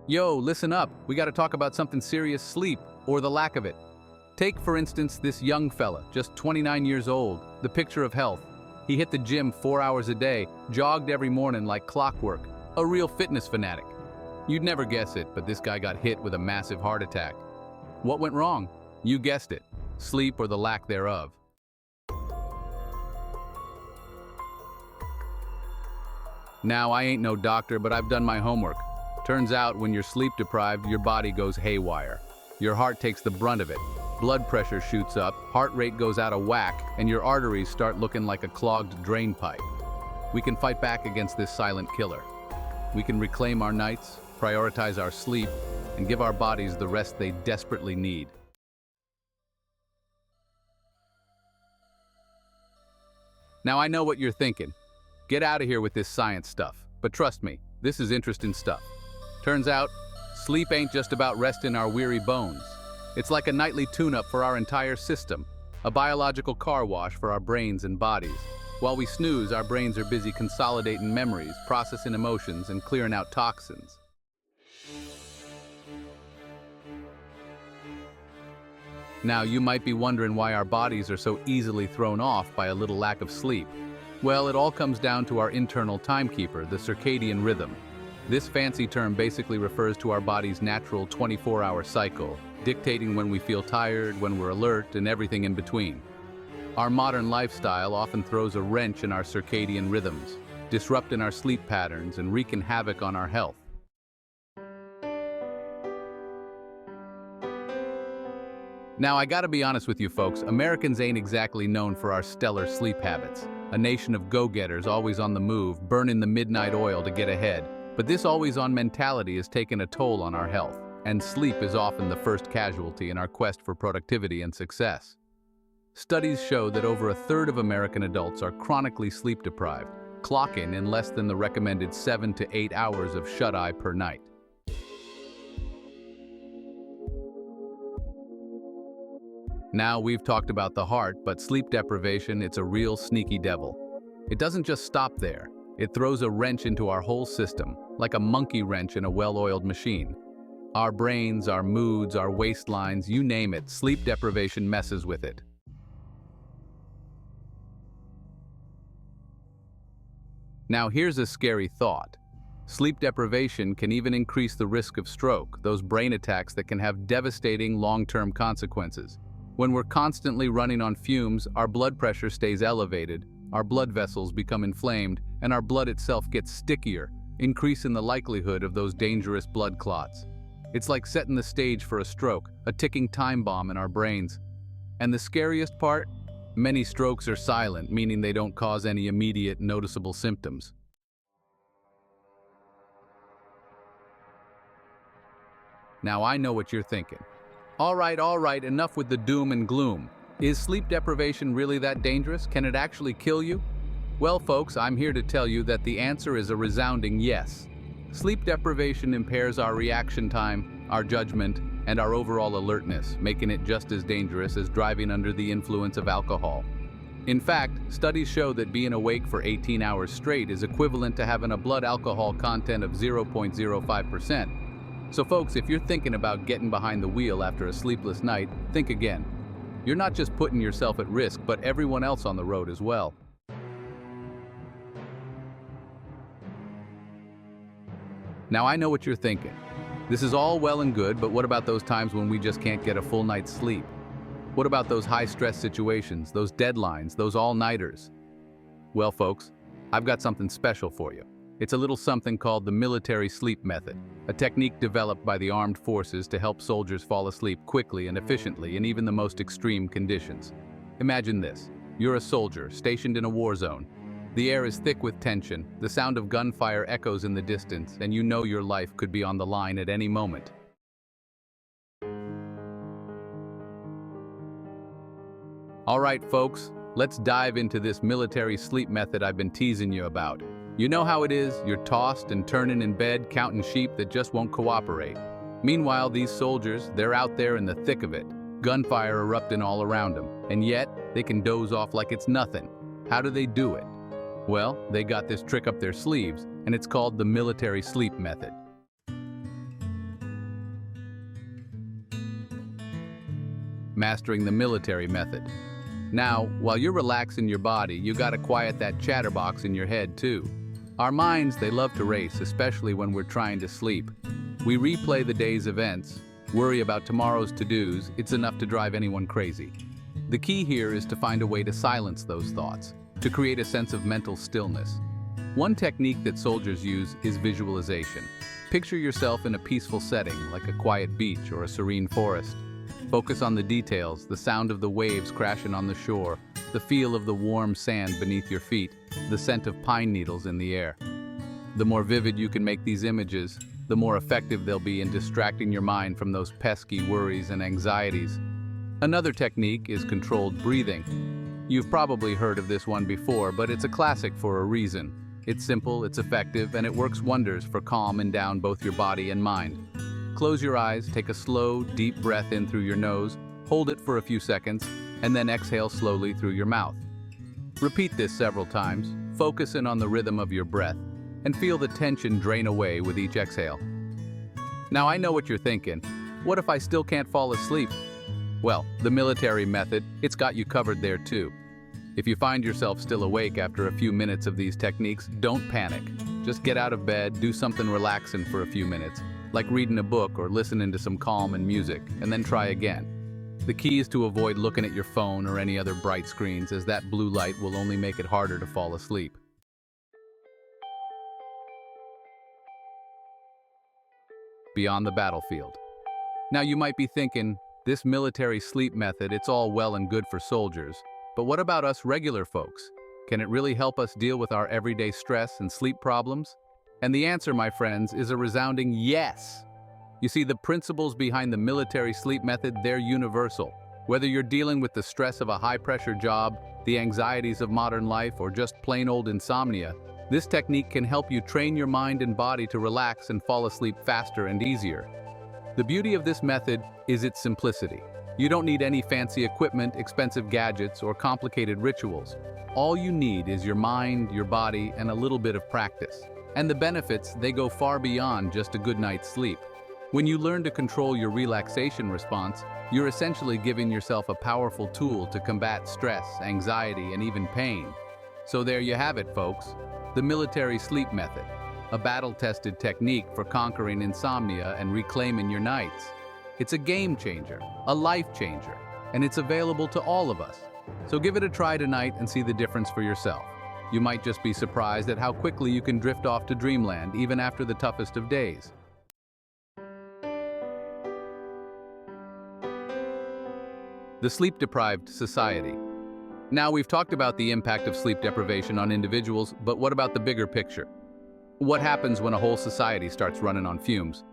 Yo, listen up. We gotta talk about something serious: sleep, or the lack of it. Take, for instance, this young fella, just 29 years old, the picture of health. He hit the gym 4 hours a day, jogged every morning like clockwork, a real fitness fanatic. You'd never guess it, but this guy got hit with a massive heart attack. What went wrong? You guessed it: sleep or the lack thereof. Now, I ain't no doctor, but I've done my homework. Turns out, when you're sleep deprived, your body goes haywire. Your heart takes the brunt of it. Blood pressure shoots up, heart rate goes out of whack, and your arteries start looking like a clogged drain pipe. We can fight back against this silent killer. We can reclaim our nights, prioritize our sleep, and give our bodies the rest they desperately need. Now, I know what you're thinking. Get out of here with this science stuff. But trust me, this is interesting stuff. Turns out, sleep ain't just about resting our weary bones. It's like a nightly tune-up for our entire system, a biological car wash for our brains and bodies. While we snooze, our brains are busy consolidating memories, processing emotions, and clearing out toxins. Now, you might be wondering why our bodies are so easily thrown off by a little lack of sleep. Well, it all comes down to our internal timekeeper, the circadian rhythm. This fancy term basically refers to our body's natural 24-hour cycle, dictating when we feel tired, when we're alert, and everything in between. Our modern lifestyle often throws a wrench in our circadian rhythms, disrupting our sleep patterns and wreaking havoc on our health. Now, I gotta be honest with you folks, Americans ain't exactly known for our stellar sleep habits. A nation of go-getters always on the move, burning the midnight oil to get ahead. But this always-on mentality has taken a toll on our health, and sleep is often the first casualty in our quest for productivity and success. Studies show that over a third of American adults are chronically sleep-deprived, clocking in less than the recommended 7 to 8 hours of shut-eye per night. Now, we've talked about the heart, but sleep deprivation, it's a real sneaky devil. It doesn't just stop there. It throws a wrench into our whole system, like a monkey wrench in a well-oiled machine. Our brains, our moods, our waistlines, you name it, sleep deprivation messes with it. Now, here's a scary thought. Sleep deprivation can even increase the risk of stroke, those brain attacks that can have devastating long-term consequences. When we're constantly running on fumes, our blood pressure stays elevated, our blood vessels become inflamed, and our blood itself gets stickier, increasing the likelihood of those dangerous blood clots. It's like setting the stage for a stroke, a ticking time bomb in our brains. And the scariest part? Many strokes are silent, meaning they don't cause any immediate, noticeable symptoms. Now, I know what you're thinking. All right, enough with the doom and gloom. Is sleep deprivation really that dangerous? Can it actually kill you? Well, folks, I'm here to tell you that the answer is a resounding yes. Sleep deprivation impairs our reaction time, our judgment, and our overall alertness, making it just as dangerous as driving under the influence of alcohol. In fact, studies show that being awake for 18 hours straight is equivalent to having a blood alcohol content of 0.05%. So folks, if you're thinking about getting behind the wheel after a sleepless night, think again. You're not just putting yourself at risk, but everyone else on the road as well. Now, I know what you're thinking. This is all well and good, but what about those times when we just can't get a full night's sleep? What about those high-stress situations, those deadlines, those all-nighters? Well, folks, I've got something special for you. It's a little something called the military sleep method, a technique developed by the armed forces to help soldiers fall asleep quickly and efficiently in even the most extreme conditions. Imagine this. You're a soldier stationed in a war zone. The air is thick with tension, the sound of gunfire echoes in the distance, and you know your life could be on the line at any moment. All right, folks, let's dive into this military sleep method I've been teasing you about. You know how it is, you're tossed and turning in bed, counting sheep that just won't cooperate. Meanwhile, these soldiers, they're out there in the thick of it, gunfire erupting all around them, and yet they can doze off like it's nothing. How do they do it? Well, they got this trick up their sleeves, and it's called the military sleep method. mastering the military method. Now, while you're relaxing your body, you gotta quiet that chatterbox in your head too. Our minds, they love to race, especially when we're trying to sleep. We replay the day's events, worry about tomorrow's to-dos. It's enough to drive anyone crazy. The key here is to find a way to silence those thoughts, to create a sense of mental stillness. One technique that soldiers use is visualization. Picture yourself in a peaceful setting, like a quiet beach or a serene forest. Focus on the details, the sound of the waves crashing on the shore, the feel of the warm sand beneath your feet, the scent of pine needles in the air. The more vivid you can make these images, the more effective they'll be in distracting your mind from those pesky worries and anxieties. Another technique is controlled breathing. You've probably heard of this one before, but it's a classic for a reason. It's simple, it's effective, and it works wonders for calming down both your body and mind. Close your eyes, take a slow, deep breath in through your nose, hold it for a few seconds, and then exhale slowly through your mouth. Repeat this several times, focus in on the rhythm of your breath, and feel the tension drain away with each exhale. Now I know what you're thinking. What if I still can't fall asleep? Well, the military method, it's got you covered there too. If you find yourself still awake after a few minutes of these techniques, don't panic. Just get out of bed, do something relaxing for a few minutes, like reading a book or listening to some calming music, and then try again. The key is to avoid looking at your phone or any other bright screens, as that blue light will only make it harder to fall asleep. Beyond the battlefield. Now you might be thinking, this military sleep method, it's all well and good for soldiers, but what about us regular folks? Can it really help us deal with our everyday stress and sleep problems? And the answer, my friends, is a resounding yes. You see, the principles behind the military sleep method, they're universal. Whether you're dealing with the stress of a high-pressure job, the anxieties of modern life, or just plain old insomnia, this technique can help you train your mind and body to relax and fall asleep faster and easier. The beauty of this method is its simplicity. You don't need any fancy equipment, expensive gadgets, or complicated rituals. All you need is your mind, your body, and a little bit of practice. And the benefits, they go far beyond just a good night's sleep. When you learn to control your relaxation response, you're essentially giving yourself a powerful tool to combat stress, anxiety, and even pain. So there you have it, folks. The military sleep method, a battle-tested technique for conquering insomnia and reclaiming your nights. It's a game changer, a life changer, and it's available to all of us. So give it a try tonight and see the difference for yourself. You might just be surprised at how quickly you can drift off to dreamland even after the toughest of days. The sleep-deprived society. Now, we've talked about the impact of sleep deprivation on individuals, but what about the bigger picture? What happens when a whole society starts running on fumes?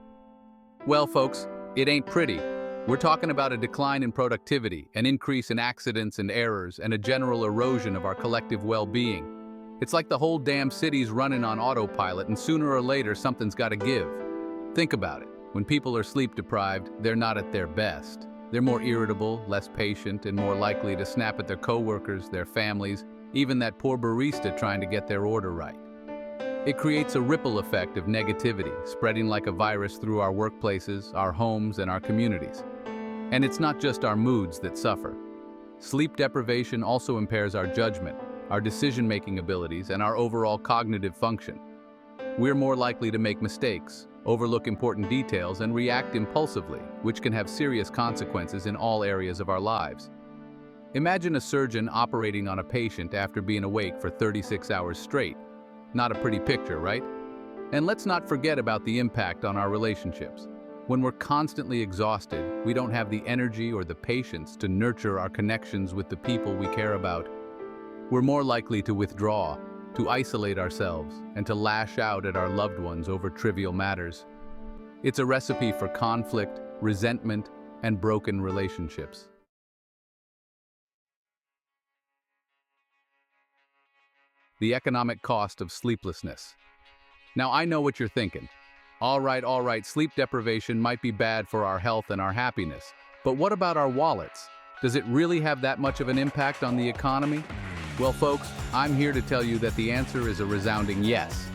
Well, folks, it ain't pretty. We're talking about a decline in productivity, an increase in accidents and errors, and a general erosion of our collective well-being. It's like the whole damn city's running on autopilot, and sooner or later something's gotta give. Think about it. When people are sleep-deprived, they're not at their best. They're more irritable, less patient, and more likely to snap at their coworkers, their families, even that poor barista trying to get their order right. It creates a ripple effect of negativity, spreading like a virus through our workplaces, our homes, and our communities. And it's not just our moods that suffer. Sleep deprivation also impairs our judgment, our decision-making abilities, and our overall cognitive function. We're more likely to make mistakes, overlook important details, and react impulsively, which can have serious consequences in all areas of our lives. Imagine a surgeon operating on a patient after being awake for 36 hours straight. Not a pretty picture, right? And let's not forget about the impact on our relationships. When we're constantly exhausted, we don't have the energy or the patience to nurture our connections with the people we care about. We're more likely to withdraw, to isolate ourselves, and to lash out at our loved ones over trivial matters. It's a recipe for conflict, resentment, and broken relationships. The economic cost of sleeplessness. Now, I know what you're thinking. All right, sleep deprivation might be bad for our health and our happiness, but what about our wallets? Does it really have that much of an impact on the economy? Well, folks, I'm here to tell you that the answer is a resounding yes.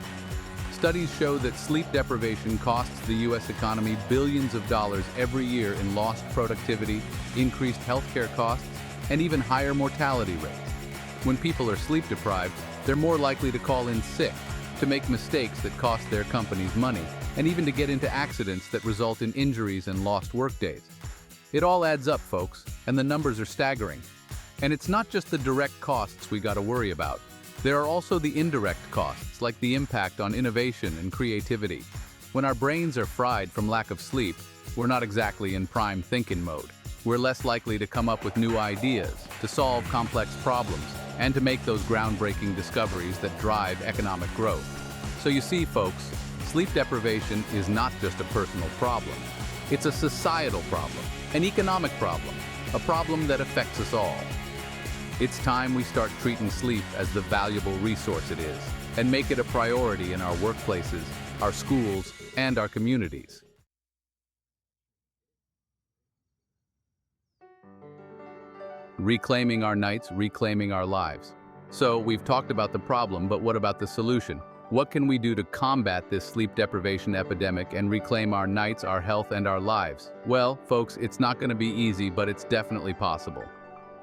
Studies show that sleep deprivation costs the U.S. economy billions of dollars every year in lost productivity, increased healthcare costs, and even higher mortality rates. When people are sleep deprived, they're more likely to call in sick, to make mistakes that cost their companies money, and even to get into accidents that result in injuries and lost workdays. It all adds up, folks, and the numbers are staggering. And it's not just the direct costs we gotta worry about. There are also the indirect costs, like the impact on innovation and creativity. When our brains are fried from lack of sleep, we're not exactly in prime thinking mode. We're less likely to come up with new ideas, to solve complex problems, and to make those groundbreaking discoveries that drive economic growth. So you see, folks, sleep deprivation is not just a personal problem. It's a societal problem, an economic problem, a problem that affects us all. It's time we start treating sleep as the valuable resource it is, and make it a priority in our workplaces, our schools, and our communities. Reclaiming our nights, reclaiming our lives. So, we've talked about the problem, but what about the solution? What can we do to combat this sleep deprivation epidemic and reclaim our nights, our health, and our lives? Well, folks, it's not going to be easy, but it's definitely possible.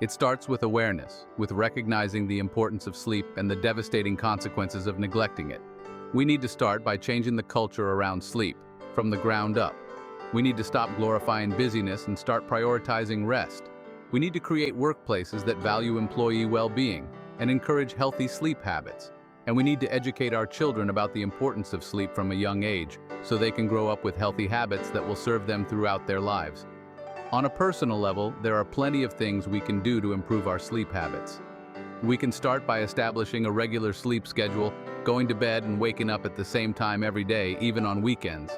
It starts with awareness, with recognizing the importance of sleep and the devastating consequences of neglecting it. We need to start by changing the culture around sleep, from the ground up. We need to stop glorifying busyness and start prioritizing rest. We need to create workplaces that value employee well-being and encourage healthy sleep habits. And we need to educate our children about the importance of sleep from a young age, so they can grow up with healthy habits that will serve them throughout their lives. On a personal level, there are plenty of things we can do to improve our sleep habits. We can start by establishing a regular sleep schedule, going to bed and waking up at the same time every day, even on weekends.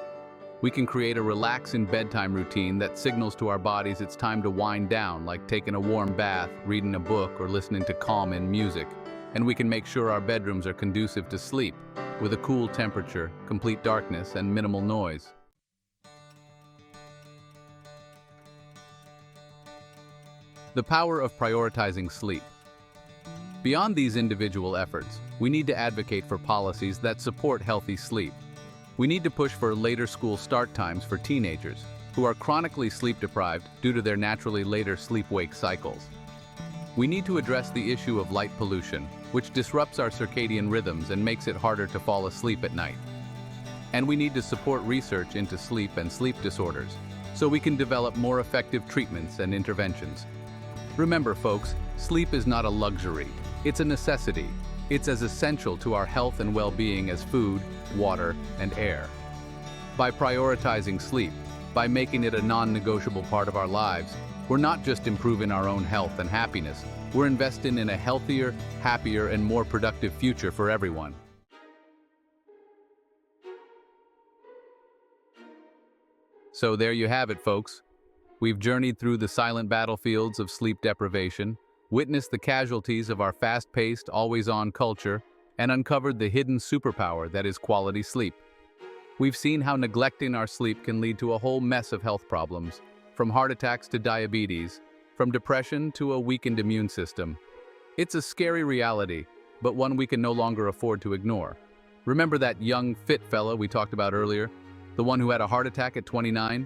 We can create a relaxing bedtime routine that signals to our bodies it's time to wind down, like taking a warm bath, reading a book, or listening to calming music. And we can make sure our bedrooms are conducive to sleep, with a cool temperature, complete darkness, and minimal noise. The power of prioritizing sleep. Beyond these individual efforts, we need to advocate for policies that support healthy sleep. We need to push for later school start times for teenagers who are chronically sleep deprived due to their naturally later sleep-wake cycles. We need to address the issue of light pollution, which disrupts our circadian rhythms and makes it harder to fall asleep at night. And we need to support research into sleep and sleep disorders, so we can develop more effective treatments and interventions. Remember, folks, sleep is not a luxury. It's a necessity. It's as essential to our health and well-being as food, water, and air. By prioritizing sleep, by making it a non-negotiable part of our lives, we're not just improving our own health and happiness, we're investing in a healthier, happier, and more productive future for everyone. So there you have it, folks. We've journeyed through the silent battlefields of sleep deprivation, witnessed the casualties of our fast-paced, always-on culture, and uncovered the hidden superpower that is quality sleep. We've seen how neglecting our sleep can lead to a whole mess of health problems, from heart attacks to diabetes, from depression to a weakened immune system. It's a scary reality, but one we can no longer afford to ignore. Remember that young, fit fella we talked about earlier? The one who had a heart attack at 29?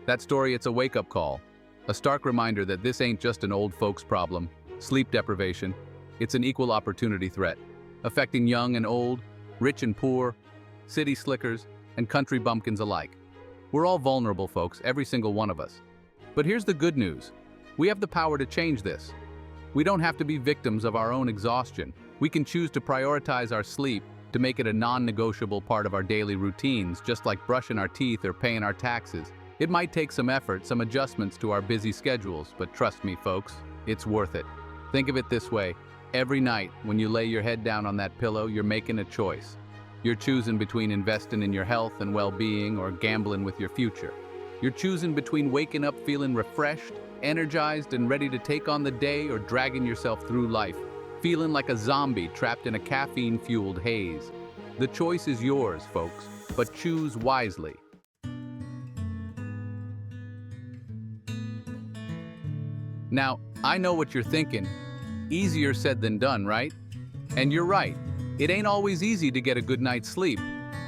That story, it's a wake-up call. A stark reminder that this ain't just an old folks problem. Sleep deprivation. It's an equal opportunity threat, affecting young and old, rich and poor, city slickers, and country bumpkins alike. We're all vulnerable, folks, every single one of us. But here's the good news. We have the power to change this. We don't have to be victims of our own exhaustion. We can choose to prioritize our sleep, to make it a non-negotiable part of our daily routines, just like brushing our teeth or paying our taxes. It might take some effort, some adjustments to our busy schedules, but trust me, folks, it's worth it. Think of it this way. Every night, when you lay your head down on that pillow, you're making a choice. You're choosing between investing in your health and well-being or gambling with your future. You're choosing between waking up feeling refreshed, energized, and ready to take on the day, or dragging yourself through life, feeling like a zombie trapped in a caffeine-fueled haze. The choice is yours, folks, but choose wisely. Now, I know what you're thinking. Easier said than done, right? And you're right. It ain't always easy to get a good night's sleep.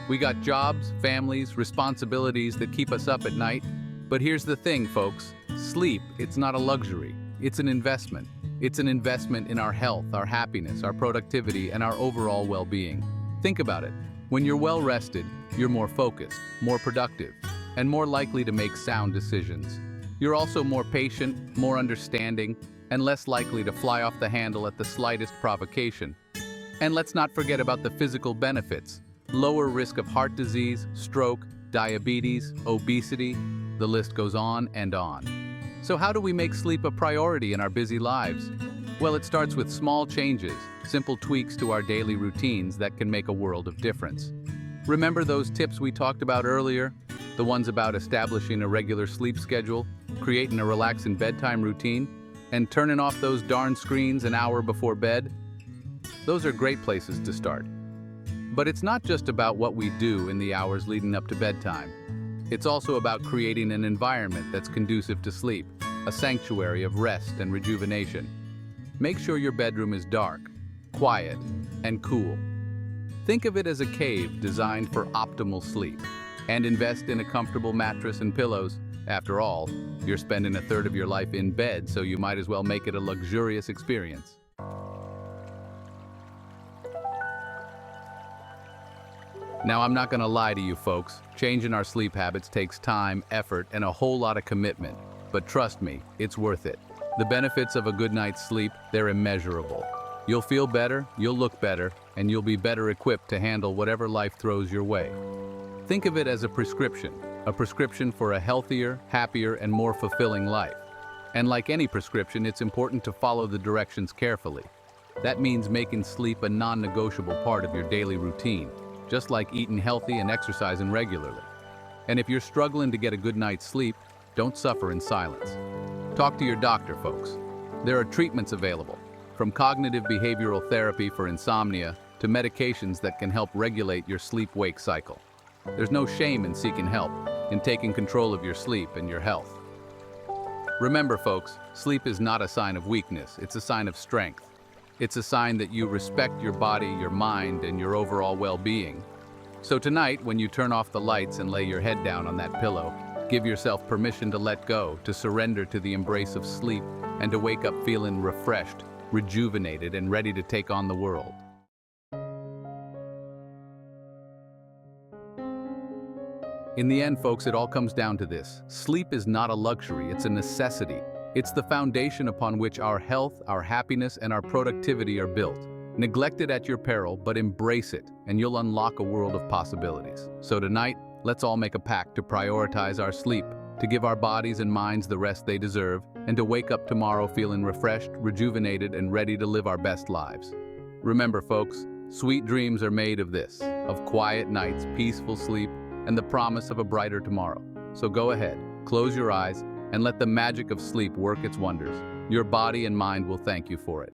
We got jobs, families, responsibilities that keep us up at night. But here's the thing, folks. Sleep, it's not a luxury. It's an investment. It's an investment in our health, our happiness, our productivity, and our overall well-being. Think about it. When you're well rested, you're more focused, more productive, and more likely to make sound decisions. You're also more patient, more understanding, and less likely to fly off the handle at the slightest provocation. And let's not forget about the physical benefits. Lower risk of heart disease, stroke, diabetes, obesity, the list goes on and on. So how do we make sleep a priority in our busy lives? Well, it starts with small changes, simple tweaks to our daily routines that can make a world of difference. Remember those tips we talked about earlier? The ones about establishing a regular sleep schedule, creating a relaxing bedtime routine, and turning off those darn screens an hour before bed? Those are great places to start. But it's not just about what we do in the hours leading up to bedtime. It's also about creating an environment that's conducive to sleep, a sanctuary of rest and rejuvenation. Make sure your bedroom is dark, quiet, and cool. Think of it as a cave designed for optimal sleep, and invest in a comfortable mattress and pillows. After all, you're spending a third of your life in bed, so you might as well make it a luxurious experience. Now, I'm not gonna lie to you folks, changing our sleep habits takes time, effort, and a whole lot of commitment. But trust me, it's worth it. The benefits of a good night's sleep, they're immeasurable. You'll feel better, you'll look better, and you'll be better equipped to handle whatever life throws your way. Think of it as a prescription for a healthier, happier, and more fulfilling life. And like any prescription, it's important to follow the directions carefully. That means making sleep a non-negotiable part of your daily routine, just like eating healthy and exercising regularly. And if you're struggling to get a good night's sleep, don't suffer in silence. Talk to your doctor, folks. There are treatments available, from cognitive behavioral therapy for insomnia to medications that can help regulate your sleep-wake cycle. There's no shame in seeking help, in taking control of your sleep and your health. Remember, folks, sleep is not a sign of weakness, it's a sign of strength. It's a sign that you respect your body, your mind, and your overall well-being. So tonight, when you turn off the lights and lay your head down on that pillow, give yourself permission to let go, to surrender to the embrace of sleep, and to wake up feeling refreshed, rejuvenated, and ready to take on the world. In the end, folks, it all comes down to this. Sleep is not a luxury, it's a necessity. It's the foundation upon which our health, our happiness, and our productivity are built. Neglect it at your peril, but embrace it, and you'll unlock a world of possibilities. So tonight, let's all make a pact to prioritize our sleep, to give our bodies and minds the rest they deserve, and to wake up tomorrow feeling refreshed, rejuvenated, and ready to live our best lives. Remember, folks, sweet dreams are made of this, of quiet nights, peaceful sleep, and the promise of a brighter tomorrow. So go ahead, close your eyes, and let the magic of sleep work its wonders. Your body and mind will thank you for it.